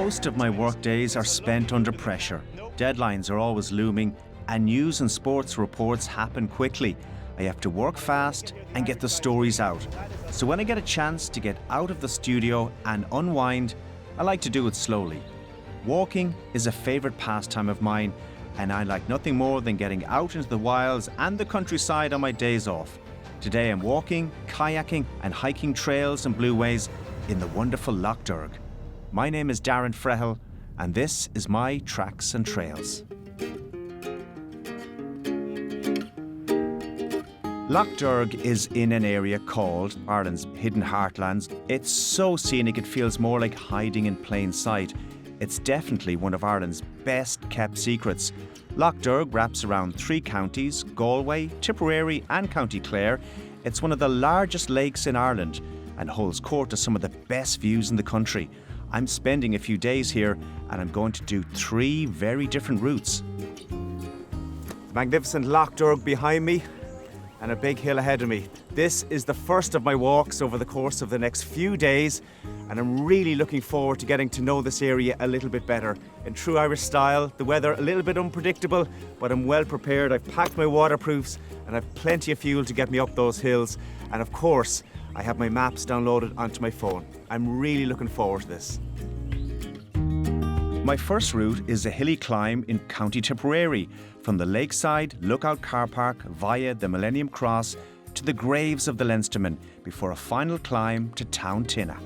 Most of my work days are spent under pressure. Deadlines are always looming and news and sports reports happen quickly. I have to work fast and get the stories out. So when I get a chance to get out of the studio and unwind, I like to do it slowly. Walking is a favourite pastime of mine, and I like nothing more than getting out into the wilds and the countryside on my days off. Today I'm walking, kayaking and hiking trails and blueways in the wonderful Lough Derg. My name is Darren Frehill, and this is my Tracks and Trails. Lough Derg is in an area called Ireland's Hidden Heartlands. It's so scenic it feels more like hiding in plain sight. It's definitely one of Ireland's best kept secrets. Lough Derg wraps around 3 counties, Galway, Tipperary and County Clare. It's one of the largest lakes in Ireland and holds court to some of the best views in the country. I'm spending a few days here and I'm going to do 3 very different routes. The magnificent Lough Derg behind me and a big hill ahead of me. This is the first of my walks over the course of the next few days, and I'm really looking forward to getting to know this area a little bit better. In true Irish style, the weather a little bit unpredictable, but I'm well prepared. I've packed my waterproofs and I've plenty of fuel to get me up those hills. And of course, I have my maps downloaded onto my phone. I'm really looking forward to this. My first route is a hilly climb in County Tipperary, from the lakeside lookout car park via the Millennium Cross to the graves of the Leinstermen before a final climb to Tountinna.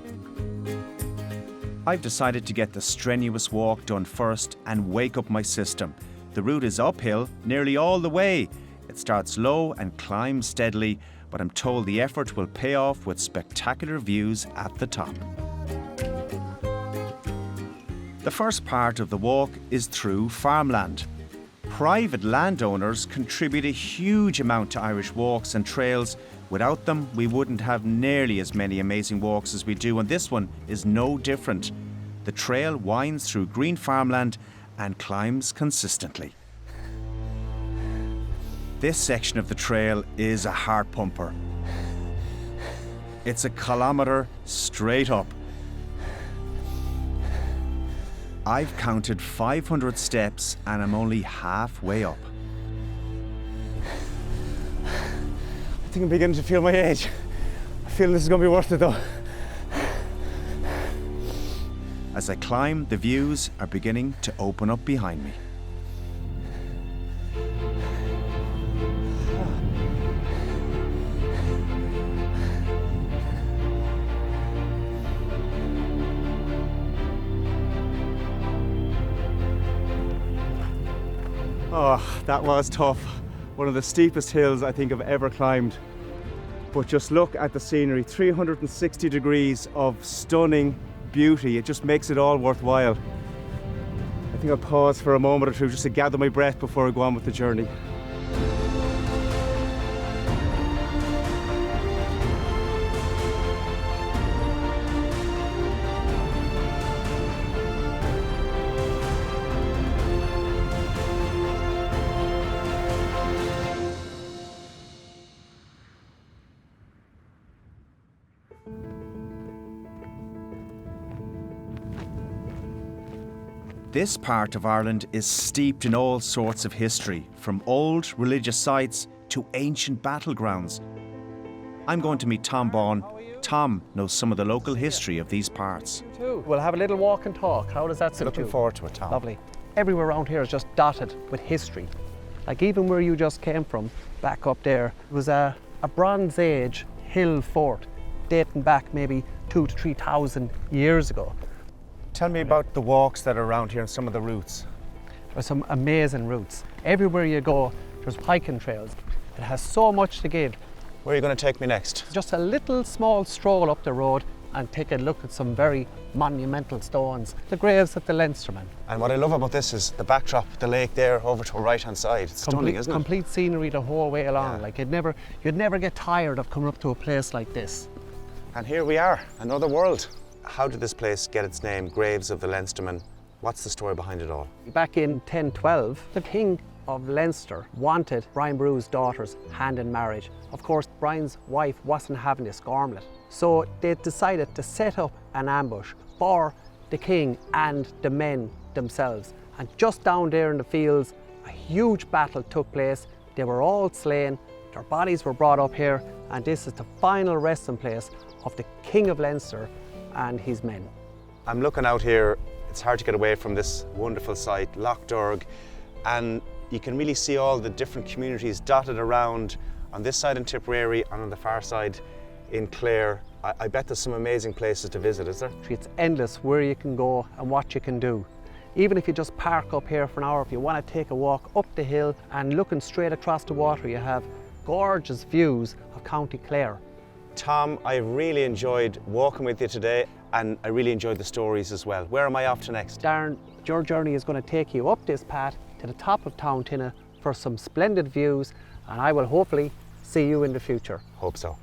I've decided to get the strenuous walk done first and wake up my system. The route is uphill nearly all the way. It starts low and climbs steadily, but I'm told the effort will pay off with spectacular views at the top. The first part of the walk is through farmland. Private landowners contribute a huge amount to Irish walks and trails. Without them, we wouldn't have nearly as many amazing walks as we do, and this one is no different. The trail winds through green farmland and climbs consistently. This section of the trail is a heart pumper. It's a kilometre straight up. I've counted 500 steps and I'm only halfway up. I think I'm beginning to feel my age. I feel this is going to be worth it though. As I climb, the views are beginning to open up behind me. Oh, that was tough. One of the steepest hills I think I've ever climbed. But just look at the scenery, 360 degrees of stunning beauty. It just makes it all worthwhile. I think I'll pause for a moment or two just to gather my breath before I go on with the journey. This part of Ireland is steeped in all sorts of history, from old religious sites to ancient battlegrounds. I'm going to meet Tom Bawn. Tom knows some of the local history of these parts. We'll have a little walk and talk. How does that suit you? Looking forward to it, Tom. Lovely. Everywhere around here is just dotted with history. Like even where you just came from, back up there, was a Bronze Age hill fort dating back maybe 2,000 to 3,000 years ago. Tell me about the walks that are around here and some of the routes. There's some amazing routes. Everywhere you go, there's hiking trails. It has so much to give. Where are you going to take me next? Just a little small stroll up the road and take a look at some very monumental stones, the graves of the Leinstermen. And what I love about this is the backdrop, the lake there over to the right hand side. It's stunning, isn't it? Complete scenery the whole way along. Yeah. Like you'd never get tired of coming up to a place like this. And here we are, another world. How did this place get its name, Graves of the Leinstermen? What's the story behind it all? Back in 1012, the King of Leinster wanted Brian Boru's daughter's hand in marriage. Of course, Brian's wife wasn't having this gormlet. So they decided to set up an ambush for the king and the men themselves. And just down there in the fields, a huge battle took place. They were all slain, their bodies were brought up here, and this is the final resting place of the King of Leinster and his men. I'm looking out here, it's hard to get away from this wonderful site, Lough Derg, and you can really see all the different communities dotted around on this side in Tipperary and on the far side in Clare. I bet there's some amazing places to visit, is there? It's endless where you can go and what you can do. Even if you just park up here for an hour, if you want to take a walk up the hill and looking straight across the water, you have gorgeous views of County Clare. Tom, I really enjoyed walking with you today, and I really enjoyed the stories as well. Where am I off to next? Darren, your journey is going to take you up this path to the top of Tountinna for some splendid views, and I will hopefully see you in the future. Hope so.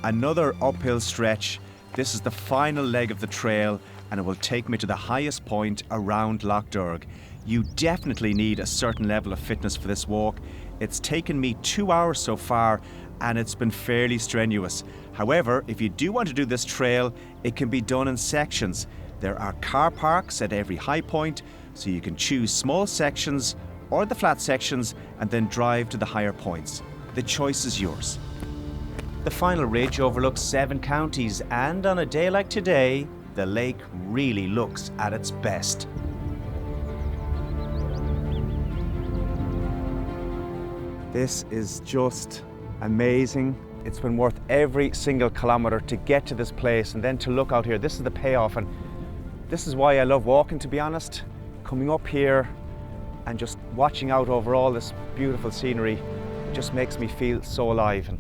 Another uphill stretch. This is the final leg of the trail, and it will take me to the highest point around Lough Derg. You definitely need a certain level of fitness for this walk. It's taken me 2 hours so far, and it's been fairly strenuous. However, if you do want to do this trail, it can be done in sections. There are car parks at every high point, so you can choose small sections or the flat sections and then drive to the higher points. The choice is yours. The final ridge overlooks 7 counties, and on a day like today, the lake really looks at its best. This is just amazing. It's been worth every single kilometre to get to this place and then to look out here. This is the payoff, and this is why I love walking, to be honest. Coming up here and just watching out over all this beautiful scenery just makes me feel so alive. And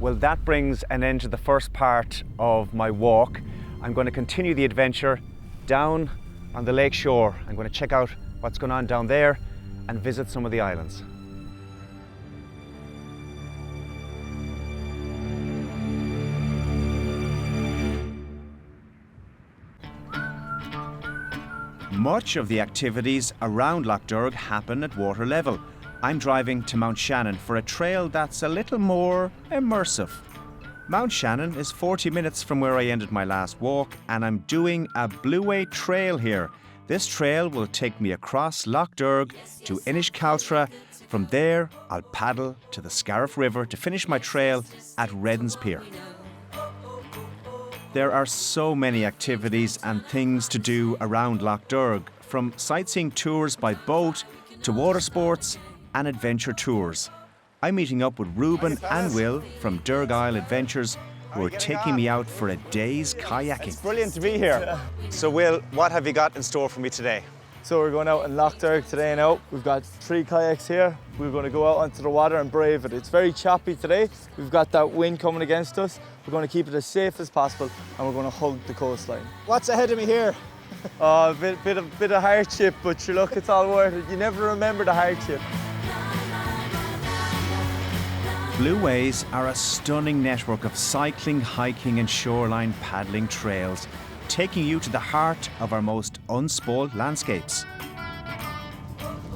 well, that brings an end to the first part of my walk. I'm going to continue the adventure down on the lake shore. I'm going to check out what's going on down there and visit some of the islands. Much of the activities around Lough Derg happen at water level. I'm driving to Mountshannon for a trail that's a little more immersive. Mountshannon is 40 minutes from where I ended my last walk, and I'm doing a Blueway trail here. This trail will take me across Lough Derg to Inish Cealtra. From there, I'll paddle to the Scarriff River to finish my trail at Reddan's Pier. There are so many activities and things to do around Lough Derg, from sightseeing tours by boat to water sports and adventure tours. I'm meeting up with Reuben and Will from Derg Isle Adventures, who are taking me out for a day's kayaking. It's brilliant to be here. So Will, what have you got in store for me today? So we're going out in Lough Derg today now. We've got 3 kayaks here. We're going to go out onto the water and brave it. It's very choppy today. We've got that wind coming against us. We're going to keep it as safe as possible, and we're going to hug the coastline. What's ahead of me here? Oh, a bit of hardship, but sure, look, it's all worth it. You never remember the hardship. Blueways are a stunning network of cycling, hiking and shoreline paddling trails, taking you to the heart of our most unspoiled landscapes.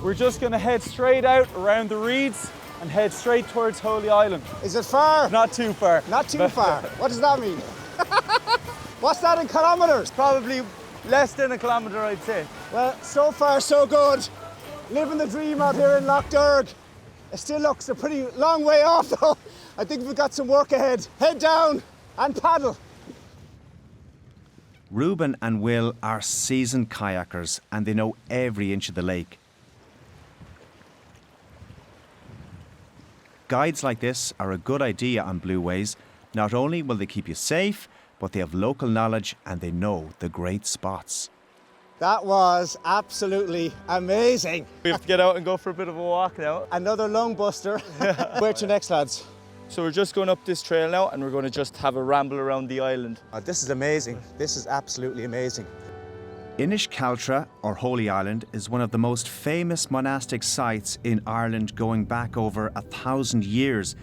We're just going to head straight out around the reeds and head straight towards Holy Island. Is it far? Not too far. Not too far. What does that mean? What's that in kilometres? Probably less than a kilometre, I'd say. Well, so far so good. Living the dream out here in Lough Derg. It still looks a pretty long way off though. I think we've got some work ahead. Head down and paddle. Reuben and Will are seasoned kayakers, and they know every inch of the lake. Guides like this are a good idea on Blueways. Not only will they keep you safe, but they have local knowledge and they know the great spots. That was absolutely amazing. We have to get out and go for a bit of a walk now. Another lung buster. Where to next, lads? So we're just going up this trail now, and we're going to just have a ramble around the island. This is amazing. This is absolutely amazing. Inish Cealtra, or Holy Island, is one of the most famous monastic sites in Ireland going back over 1,000 years.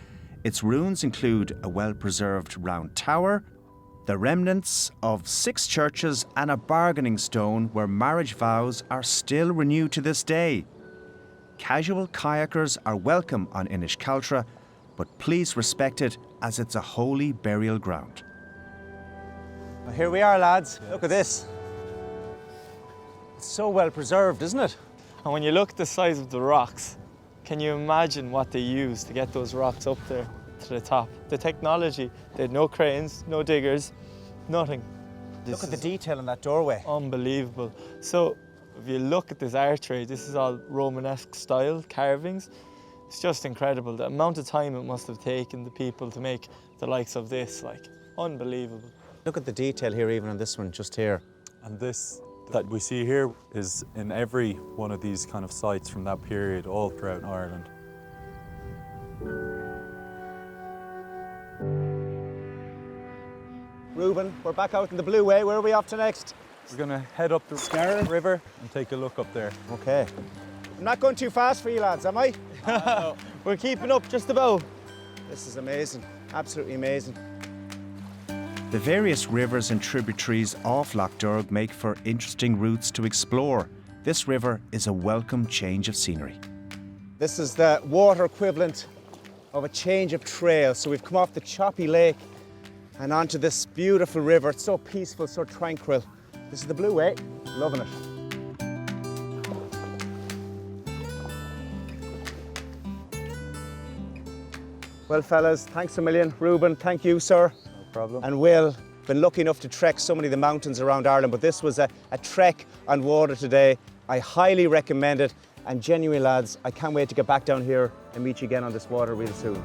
Its ruins include a well-preserved round tower, the remnants of 6 churches and a bargaining stone where marriage vows are still renewed to this day. Casual kayakers are welcome on Inish Cealtra, but please respect it as it's a holy burial ground. Well, here we are, lads. Look at this. It's so well preserved, isn't it? And when you look at the size of the rocks, can you imagine what they used to get those rocks up there to the top? The technology, they had no cranes, no diggers, nothing. Look at the detail in that doorway. Unbelievable. So if you look at this archway, this is all Romanesque style carvings. It's just incredible. The amount of time it must have taken the people to make the likes of this, like, unbelievable. Look at the detail here, even on this one, just here. And this that we see here is in every one of these kind of sites from that period all throughout Ireland. Reuben, we're back out in the Blueway. Where are we off to next? We're going to head up the Scarriff River and take a look up there. Okay. I'm not going too fast for you lads, am I? We're keeping up just about. This is amazing, absolutely amazing. The various rivers and tributaries of Lough Derg make for interesting routes to explore. This river is a welcome change of scenery. This is the water equivalent of a change of trail. So we've come off the choppy lake and onto this beautiful river. It's so peaceful, so tranquil. This is the Blueway, loving it. Well, fellas, thanks a million. Reuben, thank you, sir. Problem. And Will, been lucky enough to trek so many of the mountains around Ireland, but this was a trek on water today. I highly recommend it, and genuinely, lads, I can't wait to get back down here and meet you again on this water real soon.